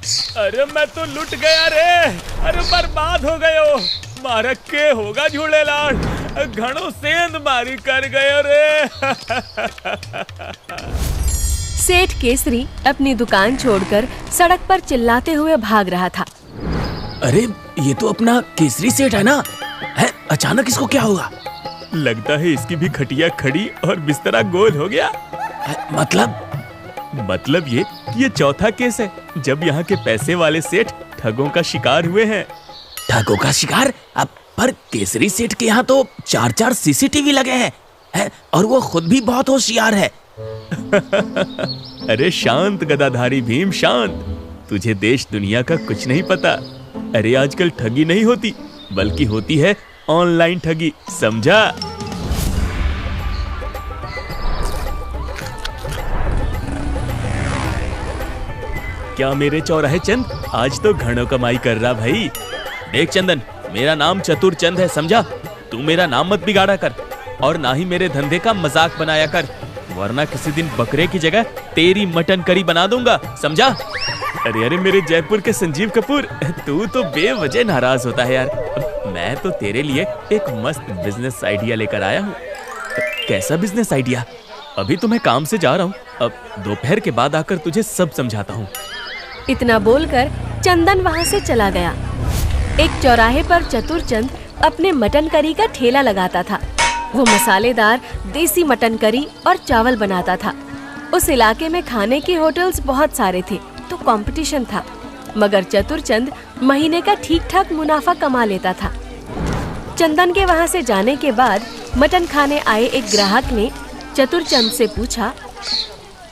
अरे मैं तो लुट गया रे। अरे बर्बाद हो गयो। मारक के होगा झूलेलाल। घणो सेंध मारी कर गयो रे। सेठ केसरी अपनी दुकान छोड़कर सड़क पर चिल्लाते हुए भाग रहा था। अरे ये तो अपना केसरी सेठ है ना? है, अचानक इसको क्या हुआ? लगता है इसकी भी खटिया खड़ी और बिस्तरा गोल हो गया। मतलब ये चौथा केस है जब यहाँ के पैसे वाले सेठ ठगों का शिकार हुए हैं। ठगों का शिकार? अब पर केसरी सेठ के यहाँ तो 4 सीसीटीवी लगे हैं है, और वो खुद भी बहुत होशियार है। अरे शांत गदाधारी भीम शांत। तुझे देश दुनिया का कुछ नहीं पता। अरे आजकल ठगी नहीं होती बल्कि होती है ऑनलाइन ठगी, समझा? क्या मेरे चौराहे चंद आज तो घणों कमाई कर रहा भाई। देख चंदन, मेरा नाम चतुर चंद है, समझा? तू मेरा नाम मत बिगाड़ा कर और ना ही मेरे धंधे का मजाक बनाया कर, वरना किसी दिन बकरे की जगह तेरी मटन करी बना दूंगा, समझा? अरे मेरे जयपुर के संजीव कपूर, तू तो बेवजह नाराज होता है यार। मैं तो तेरे लिए एक मस्त बिजनेस आइडिया लेकर आया हूँ। कैसा बिजनेस आइडिया? अभी तो मैं काम से जा रहा हूँ, अब दोपहर के बाद आकर तुझे सब समझाता हूँ। इतना बोलकर चंदन वहाँ से चला गया। एक चौराहे पर चतुर चंद अपने मटन करी का ठेला लगाता था। वो मसालेदार देसी मटन करी और चावल बनाता था। उस इलाके में खाने के होटल्स बहुत सारे थे तो कंपटीशन था, मगर चतुर चंद महीने का ठीक ठाक मुनाफा कमा लेता था। चंदन के वहाँ से जाने के बाद मटन खाने आए एक ग्राहक ने चतुर चंद से पूछा,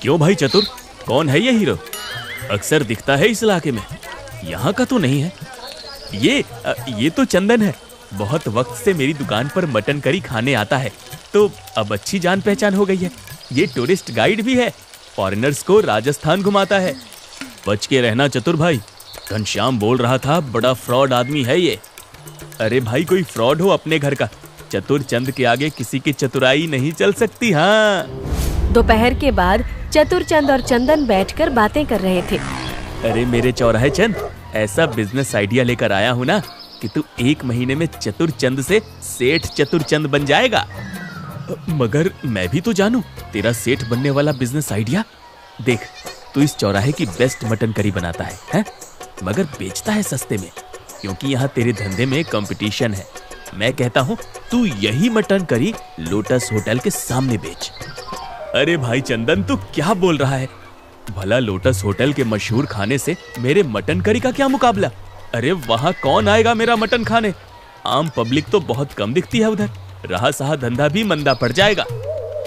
क्यों भाई चतुर, कौन है ये हीरो? अक्सर दिखता है इस इलाके में, यहाँ का तो नहीं है। ये तो चंदन है, बहुत वक्त से मेरी दुकान पर मटन करी खाने आता है, तो अब अच्छी जान पहचान हो गई है। ये टूरिस्ट गाइड भी है, फॉरेनर्स को राजस्थान घुमाता है। बच के रहना चतुर भाई। घनश्याम बोल रहा था बड़ा फ्रॉड आदमी है ये। अरे भाई कोई फ्रॉड हो अपने घर का, चतुर चंद के आगे किसी की चतुराई नहीं चल सकती। हाँ। दोपहर के बाद चतुर चंद और चंदन बैठकर बातें कर रहे थे। अरे मेरे चौराहे चंद, ऐसा बिजनेस आइडिया लेकर आया हूँ ना कि तू 1 महीने में चतुर चंद से सेठ चतुर चंद बन जाएगा। मगर मैं भी तो जानूं तेरा सेठ बनने वाला बिजनेस आइडिया। देख, तू इस चौराहे की बेस्ट मटन करी बनाता है? मगर बेचता है सस्ते में, क्योंकि यहाँ तेरे धंधे में कंपटीशन है। मैं कहता हूँ तू यही मटन करी लोटस होटल के सामने बेच। अरे भाई चंदन, तू क्या बोल रहा है? भला लोटस होटल के मशहूर खाने से मेरे मटन करी का क्या मुकाबला? अरे वहाँ कौन आएगा मेरा मटन खाने? आम पब्लिक तो बहुत कम दिखती है उधर, रहा सहा धंधा भी मंदा पड़ जाएगा।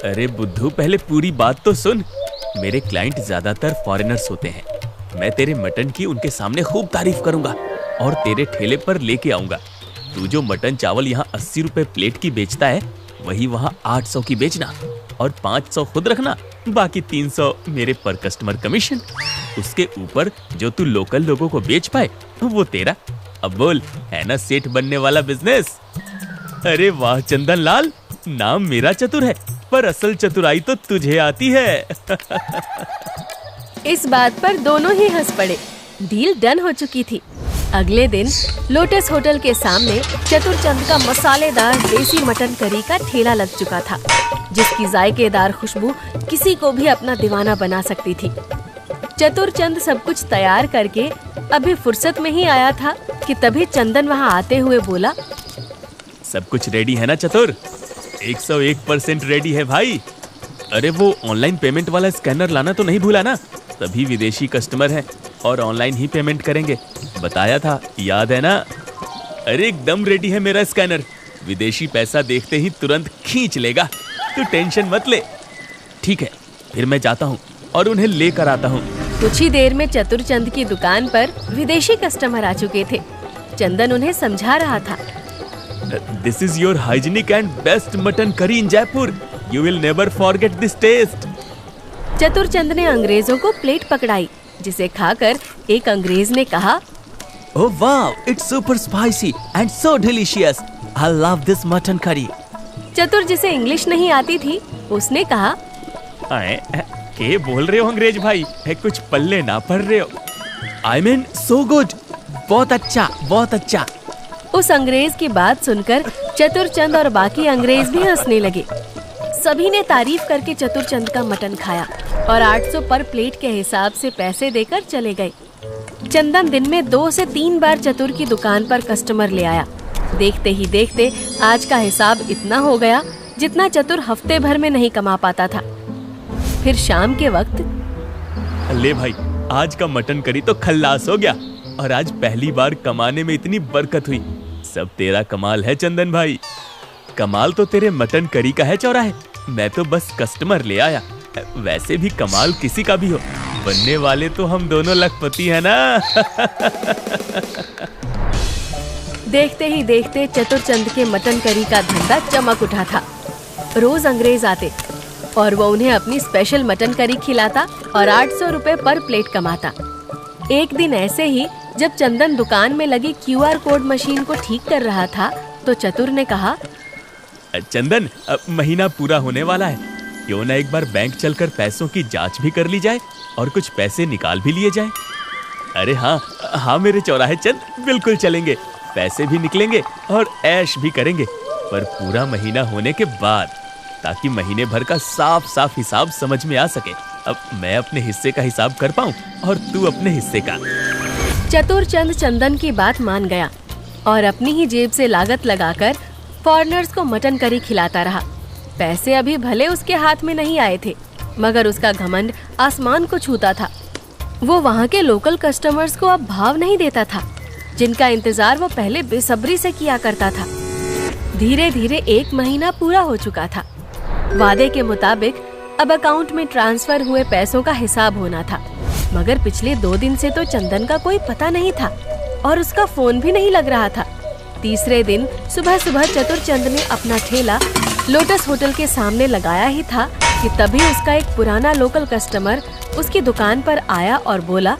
अरे बुद्धू, पहले पूरी बात तो सुन। मेरे क्लाइंट ज्यादातर फॉरेनर्स होते हैं। मैं तेरे मटन की उनके सामने खूब तारीफ करूंगा और तेरे ठेले पर लेके आऊंगा। तू जो मटन चावल यहाँ 80 रुपए प्लेट की बेचता है, वही वहाँ 800 की बेचना और 500 खुद रखना, बाकी 300 मेरे पर कस्टमर कमीशन। उसके ऊपर जो तू लोकल लोगों को बेच पाए वो तेरा। अब बोल, है ना सेठ बनने वाला बिजनेस? अरे वाह चंदन लाल, नाम मेरा चतुर है पर असल चतुराई तो तुझे आती है। इस बात पर दोनों ही हंस पड़े। डील डन हो चुकी थी। अगले दिन लोटस होटल के सामने चतुर चंद का मसालेदार देसी मटन करी का ठेला लग चुका था, जिसकी जायकेदार खुशबू किसी को भी अपना दीवाना बना सकती थी। चतुर चंद सब कुछ तैयार करके अभी फुर्सत में ही आया था कि तभी चंदन वहाँ आते हुए बोला, सब कुछ रेडी है ना चतुर? 101% रेडी है भाई। अरे वो ऑनलाइन पेमेंट वाला स्कैनर लाना तो नहीं भूला ना? सभी विदेशी कस्टमर हैं और ऑनलाइन ही पेमेंट करेंगे, बताया था, याद है ना? अरे एकदम रेडी है मेरा स्कैनर, विदेशी पैसा देखते ही तुरंत खींच लेगा, तू टेंशन मत ले। ठीक है, फिर मैं जाता हूँ और उन्हें लेकर आता हूँ। कुछ ही देर में चतुर चंद की दुकान पर विदेशी कस्टमर आ चुके थे। चंदन उन्हें समझा रहा था, This is your hygienic and best mutton curry in Jaipur. You will never forget this taste. चतुर चंद ने अंग्रेजों को प्लेट पकड़ाई, जिसे खाकर एक अंग्रेज ने कहा, Oh wow, it's super spicy and so delicious. I love this mutton curry. चतुर जिसे इंग्लिश नहीं आती थी, उसने कहा, के बोल रहे हो अंग्रेज भाई? कुछ पल्ले ना पड़ रहे हो? आई मीन सो गुड, बहुत अच्छा बहुत अच्छा। उस अंग्रेज की बात सुनकर चतुरचंद और बाकी अंग्रेज भी हंसने लगे। सभी ने तारीफ करके चतुरचंद का मटन खाया और 800 पर प्लेट के हिसाब से पैसे देकर चले गए। चंदन दिन में 2 से 3 बार चतुर की दुकान पर कस्टमर ले आया। देखते ही देखते आज का हिसाब इतना हो गया जितना चतुर हफ्ते भर में नहीं कमा पाता था। फिर शाम के वक्त, ले भाई, आज का मटन करी तो खल्लास हो गया और आज पहली बार कमाने में इतनी बरकत हुई। सब तेरा कमाल है चंदन भाई। कमाल तो तेरे मटन करी का है चौराहे, मैं तो बस कस्टमर ले आया। वैसे भी कमाल किसी का भी हो, बनने वाले तो हम दोनों लखपति हैं ना। देखते ही देखते चतुरचंद के मटन करी का धंधा चमक उठा था। रोज अंग्रेज आते और वो उन्हें अपनी स्पेशल मटन करी खिलाता और 800 रुपए पर प्लेट कमाता। एक दिन ऐसे ही जब चंदन दुकान में लगी QR कोड मशीन को ठीक कर रहा था तो चतुर ने कहा, चंदन, अब महीना पूरा होने वाला है, क्यों ना एक बार बैंक चलकर पैसों की जांच भी कर ली जाए और कुछ पैसे निकाल भी लिए जाए। अरे हाँ हाँ मेरे चौराहे चंद, बिल्कुल चलेंगे, पैसे भी निकलेंगे और ऐश भी करेंगे, पर पूरा महीना होने के बाद, ताकि महीने भर का साफ साफ हिसाब समझ में आ सके। अब मैं अपने हिस्से का हिसाब कर पाऊं और तू अपने हिस्से का। चतुरचंद चंदन की बात मान गया और अपनी ही जेब से लागत लगाकर फॉरेनर्स को मटन करी खिलाता रहा। पैसे अभी भले उसके हाथ में नहीं आए थे, मगर उसका घमंड आसमान को छूता था। वो वहाँ के लोकल कस्टमर्स को अब भाव नहीं देता था, जिनका इंतजार वो पहले बेसब्री से किया करता था। धीरे धीरे 1 महीना पूरा हो चुका था। वादे के मुताबिक अब अकाउंट में ट्रांसफर हुए पैसों का हिसाब होना था, मगर पिछले 2 दिन से तो चंदन का कोई पता नहीं था और उसका फोन भी नहीं लग रहा था। तीसरे दिन सुबह सुबह चतुरचंद ने अपना ठेला लोटस होटल के सामने लगाया ही था कि तभी उसका एक पुराना लोकल कस्टमर उसकी दुकान पर आया और बोला,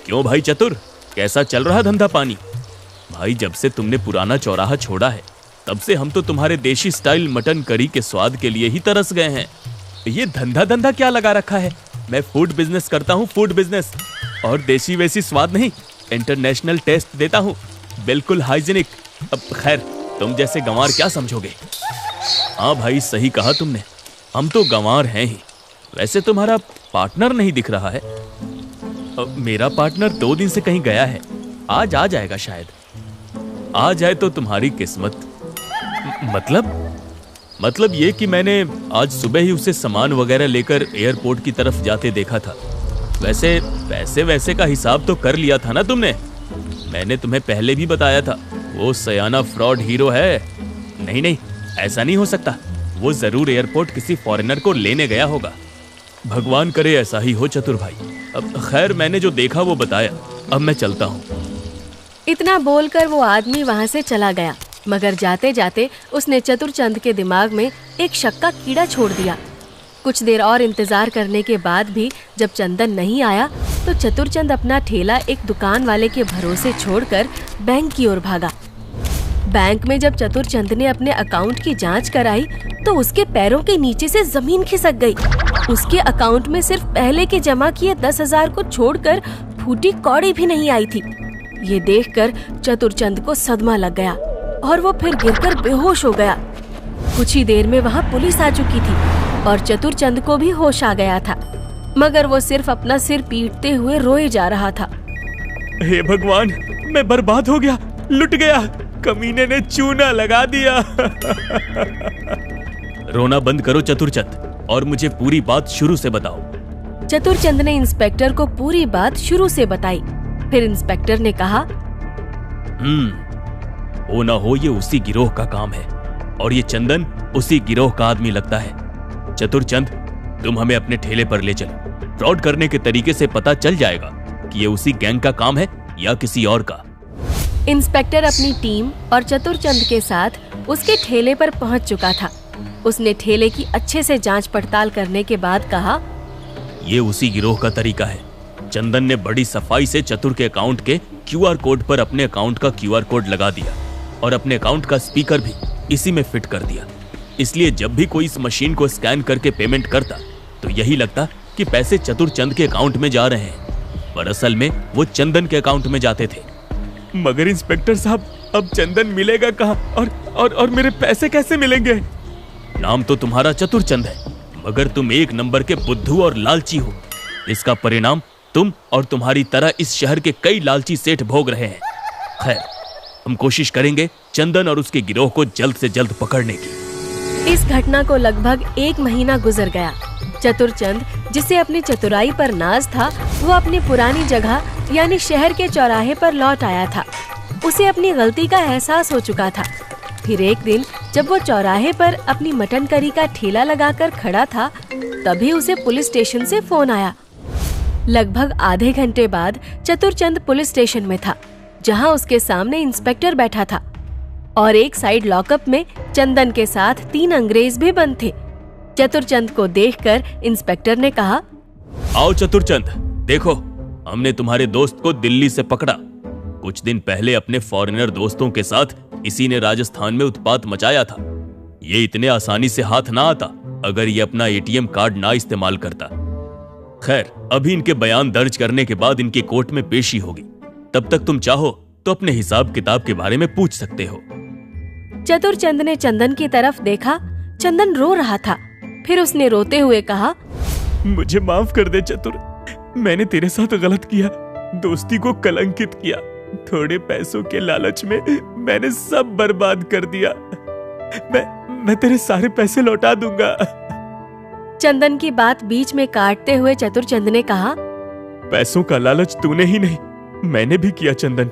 क्यों भाई चतुर, कैसा चल रहा धंधा पानी? भाई जब से तुमने पुराना चौराहा छोड़ा है तब से हम तो तुम्हारे देशी स्टाइल मटन करी के स्वाद के लिए ही तरस गए हैं। ये धंधा क्या लगा रखा है? मैं फूड बिजनेस करता हूँ, फूड बिजनेस, और देसी वैसी स्वाद नहीं, इंटरनेशनल टेस्ट देता हूँ, बिल्कुल हाइजीनिक। अब खैर, तुम जैसे गंवार क्या समझोगे। हाँ भाई सही कहा तुमने, हम तो गंवार हैं ही। वैसे तुम्हारा पार्टनर नहीं दिख रहा है। मेरा पार्टनर 2 दिन से कहीं गया है, आज आ जाएगा शायद। आ जाए तो तुम्हारी किस्मत। मतलब ये कि मैंने आज सुबह ही उसे सामान वगैरह लेकर एयरपोर्ट की तरफ जाते देखा था। वैसे पैसे का हिसाब तो कर लिया था ना तुमने? मैंने तुम्हें पहले भी बताया था, वो सयाना फ्रॉड हीरो है। नहीं, ऐसा नहीं हो सकता, वो जरूर एयरपोर्ट किसी फॉरेनर को लेने गया होगा। भगवान करे ऐसा ही हो चतुर भाई। अब खैर, मैंने जो देखा वो बताया, अब मैं चलता हूँ। इतना बोलकर वो आदमी वहाँ से चला गया, मगर जाते जाते उसने चतुरचंद के दिमाग में एक शक का कीड़ा छोड़ दिया। कुछ देर और इंतजार करने के बाद भी जब चंदन नहीं आया तो चतुरचंद अपना ठेला एक दुकान वाले के भरोसे छोड़कर बैंक की ओर भागा। बैंक में जब चतुरचंद ने अपने अकाउंट की जांच कराई तो उसके पैरों के नीचे से जमीन खिसक गई। उसके अकाउंट में सिर्फ पहले के जमा किए 10,000 को छोड़कर फूटी कौड़ी भी नहीं आई थी। ये देखकर चतुरचंद को सदमा लग गया और वो फिर गिरकर बेहोश हो गया। कुछ ही देर में वहाँ पुलिस आ चुकी थी और चतुरचंद को भी होश आ गया था, मगर वो सिर्फ अपना सिर पीटते हुए रोए जा रहा था। हे भगवान, मैं बर्बाद हो गया, लुट गया, कमीने ने चूना लगा दिया। रोना बंद करो चतुरचंद और मुझे पूरी बात शुरू से बताओ। चतुरचंद ने इंस्पेक्टर को पूरी बात शुरू से बताई। फिर इंस्पेक्टर ने कहा, हो ना हो ये उसी गिरोह का काम है और ये चंदन उसी गिरोह का आदमी लगता है। चतुरचंद, तुम हमें अपने ठेले पर ले चलो, फ्रॉड करने के तरीके से पता चल जाएगा कि ये उसी गैंग का काम है या किसी और का। इंस्पेक्टर अपनी टीम और चतुरचंद के साथ उसके ठेले पर पहुंच चुका था। उसने ठेले की अच्छे से जांच पड़ताल करने के बाद कहा, ये उसी गिरोह का तरीका है। चंदन ने बड़ी सफाई से चतुर के अकाउंट के QR कोड पर अपने अकाउंट का QR कोड लगा दिया और अपने अकाउंट का स्पीकर भी इसी में फिट कर दिया। इसलिए जब भी कोई इस मशीन को स्कैन करके पेमेंट करता तो यही लगता कि पैसे चतुरचंद के अकाउंट में जा रहे हैं। पर असल में वो चंदन के अकाउंट में जाते थे। मगर इंस्पेक्टर साहब, अब चंदन मिलेगा कहाँ और मेरे पैसे कैसे मिलेंगे? नाम तो तुम्हारा चतुरचंद है, मगर तुम एक नंबर के बुद्धू और लालची हो। इसका परिणाम तुम और तुम्हारी तरह इस शहर के कई लालची सेठ भोग रहे हैं। खैर, हम कोशिश करेंगे चंदन और उसके गिरोह को जल्द से जल्द पकड़ने की। इस घटना को लगभग 1 महीना गुजर गया। चतुरचंद, जिसे अपनी चतुराई पर नाज था, वो अपनी पुरानी जगह यानी शहर के चौराहे पर लौट आया था। उसे अपनी गलती का एहसास हो चुका था। फिर एक दिन जब वो चौराहे पर अपनी मटन करी का ठेला लगाकर खड़ा था, तभी उसे पुलिस स्टेशन से फोन आया। लगभग आधे घंटे बाद चतुरचंद पुलिस स्टेशन में था, जहां उसके सामने इंस्पेक्टर बैठा था और एक साइड लॉकअप में चंदन के साथ 3 अंग्रेज भी बंद थे। चतुरचंद को देखकर इंस्पेक्टर ने कहा, आओ चतुरचंद, देखो हमने तुम्हारे दोस्त को दिल्ली से पकड़ा। कुछ दिन पहले अपने फॉरेनर दोस्तों के साथ इसी ने राजस्थान में उत्पात मचाया था। ये इतने आसानी से हाथ ना आता अगर ये अपना एटीएम कार्ड ना इस्तेमाल करता। खैर, अभी इनके बयान दर्ज करने के बाद इनकी कोर्ट में पेशी होगी। तब तक तुम चाहो तो अपने हिसाब किताब के बारे में पूछ सकते हो। चतुरचंद ने चंदन की तरफ देखा। चंदन रो रहा था। फिर उसने रोते हुए कहा, मुझे माफ कर दे चतुर, मैंने तेरे साथ गलत किया, दोस्ती को कलंकित किया। थोड़े पैसों के लालच में मैंने सब बर्बाद कर दिया। मैं तेरे सारे पैसे लौटा दूंगा। चंदन की बात बीच में काटते हुए चतुरचंद ने कहा, पैसों का लालच तूने ही नहीं, मैंने भी किया चंदन।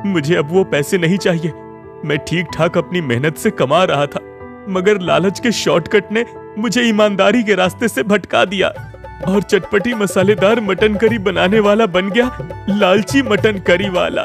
मुझे अब वो पैसे नहीं चाहिए। मैं ठीक ठाक अपनी मेहनत से कमा रहा था, मगर लालच के शॉर्टकट ने मुझे ईमानदारी के रास्ते से भटका दिया और चटपटी मसालेदार मटन करी बनाने वाला बन गया लालची मटन करी वाला।